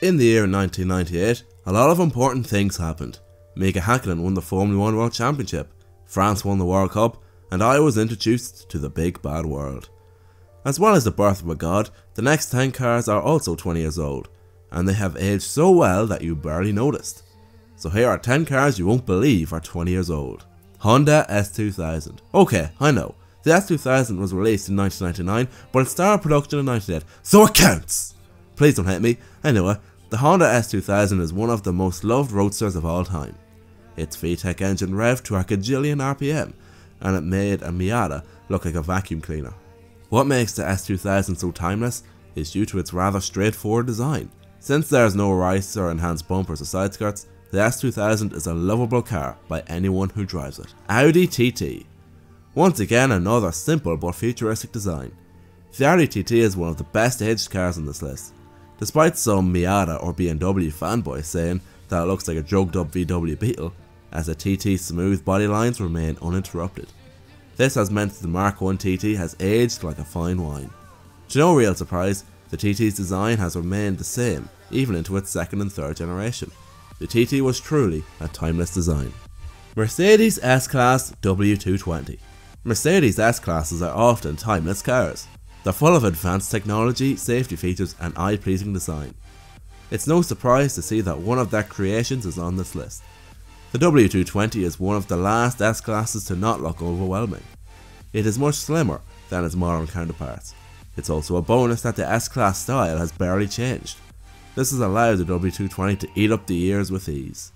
In the year 1998, a lot of important things happened. Mika Häkkinen won the Formula 1 World Championship, France won the World Cup, and I was introduced to the big bad world. As well as the birth of a god, the next 10 cars are also 20 years old, and they have aged so well that you barely noticed. So here are 10 cars you won't believe are 20 years old. Honda S2000. Okay, I know, the S2000 was released in 1999, but it started production in 1998, so it counts! Please don't hate me, anyway. The Honda S2000 is one of the most loved roadsters of all time. Its VTEC engine revved to a gajillion RPM, and it made a Miata look like a vacuum cleaner. What makes the S2000 so timeless is due to its rather straightforward design. Since there is no rice or enhanced bumpers or side skirts, the S2000 is a lovable car by anyone who drives it. Audi TT. Once again, another simple but futuristic design. The Audi TT is one of the best aged cars on this list. Despite some Miata or BMW fanboys saying that it looks like a drugged up VW Beetle, as the TT's smooth body lines remain uninterrupted. This has meant that the Mark I TT has aged like a fine wine. To no real surprise, the TT's design has remained the same even into its second and third generation. The TT was truly a timeless design. Mercedes S-Class W220. Mercedes S-Classes are often timeless cars. They're full of advanced technology, safety features and eye-pleasing design. It's no surprise to see that one of their creations is on this list. The W220 is one of the last S-Classes to not look overwhelming. It is much slimmer than its modern counterparts. It's also a bonus that the S-Class style has barely changed. This has allowed the W220 to eat up the years with ease.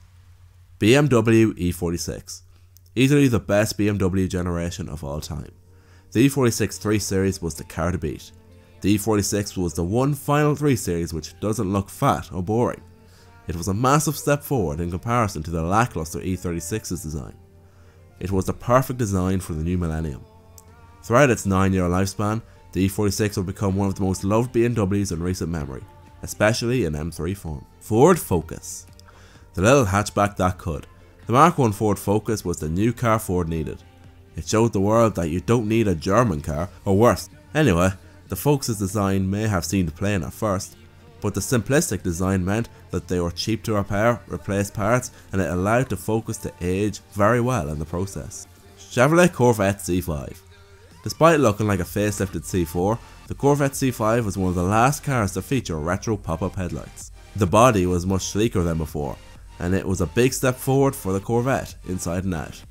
BMW E46. Easily the best BMW generation of all time. The E46 3 Series was the car to beat. The E46 was the one final 3 Series which doesn't look fat or boring. It was a massive step forward in comparison to the lackluster E36's design. It was the perfect design for the new millennium. Throughout its 9-year lifespan, the E46 will become one of the most loved BMWs in recent memory, especially in M3 form. Ford Focus. The little hatchback that could. The Mark I Ford Focus was the new car Ford needed. It showed the world that you don't need a German car, or worse. Anyway, the Focus's design may have seemed plain at first, but the simplistic design meant that they were cheap to repair, replace parts, and it allowed the Focus to age very well in the process. Chevrolet Corvette C5. Despite looking like a facelifted C4, the Corvette C5 was one of the last cars to feature retro pop-up headlights. The body was much sleeker than before, and it was a big step forward for the Corvette inside and out.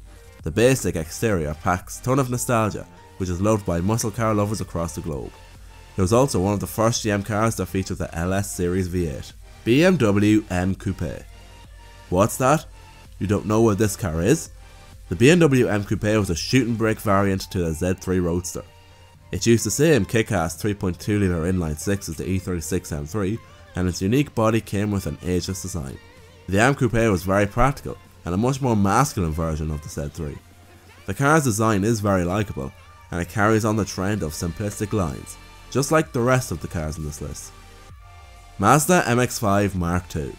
The basic exterior packs a ton of nostalgia, which is loved by muscle car lovers across the globe. It was also one of the first GM cars to feature the LS Series V8. BMW M Coupe. What's that? You don't know what this car is? The BMW M Coupe was a shooting brake variant to the Z3 Roadster. It used the same kick-ass 3.2 litre inline 6 as the E36 M3, and its unique body came with an ageless design. The M Coupe was very practical, and a much more masculine version of the Z3. The car's design is very likeable, and it carries on the trend of simplistic lines, just like the rest of the cars in this list. Mazda MX-5 Mark II.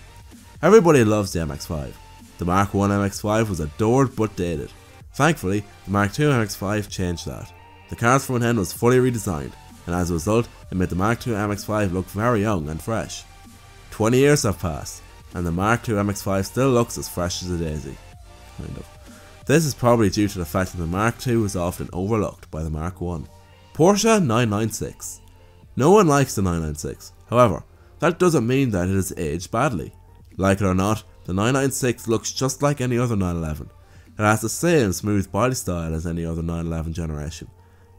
Everybody loves the MX-5. The Mark I MX-5 was adored but dated. Thankfully, the Mark II MX-5 changed that. The car's front end was fully redesigned, and as a result, it made the Mark II MX-5 look very young and fresh. 20 years have passed, and the Mark II MX-5 still looks as fresh as a daisy. Kind of. This is probably due to the fact that the Mark II is often overlooked by the Mark I. Porsche 996. No one likes the 996, however, that doesn't mean that it has aged badly. Like it or not, the 996 looks just like any other 911. It has the same smooth body style as any other 911 generation,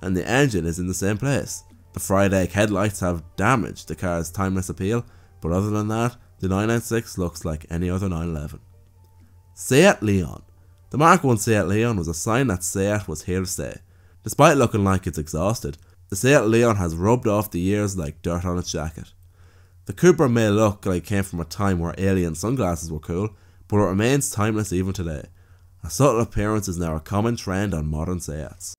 and the engine is in the same place. The fried egg headlights have damaged the car's timeless appeal, but other than that, the 996 looks like any other 911. Seat Leon. The Mark I Seat Leon was a sign that Seat was here to stay. Despite looking like it's exhausted, the Seat Leon has rubbed off the years like dirt on its jacket. The Cooper may look like it came from a time where alien sunglasses were cool, but it remains timeless even today. A subtle appearance is now a common trend on modern Seats.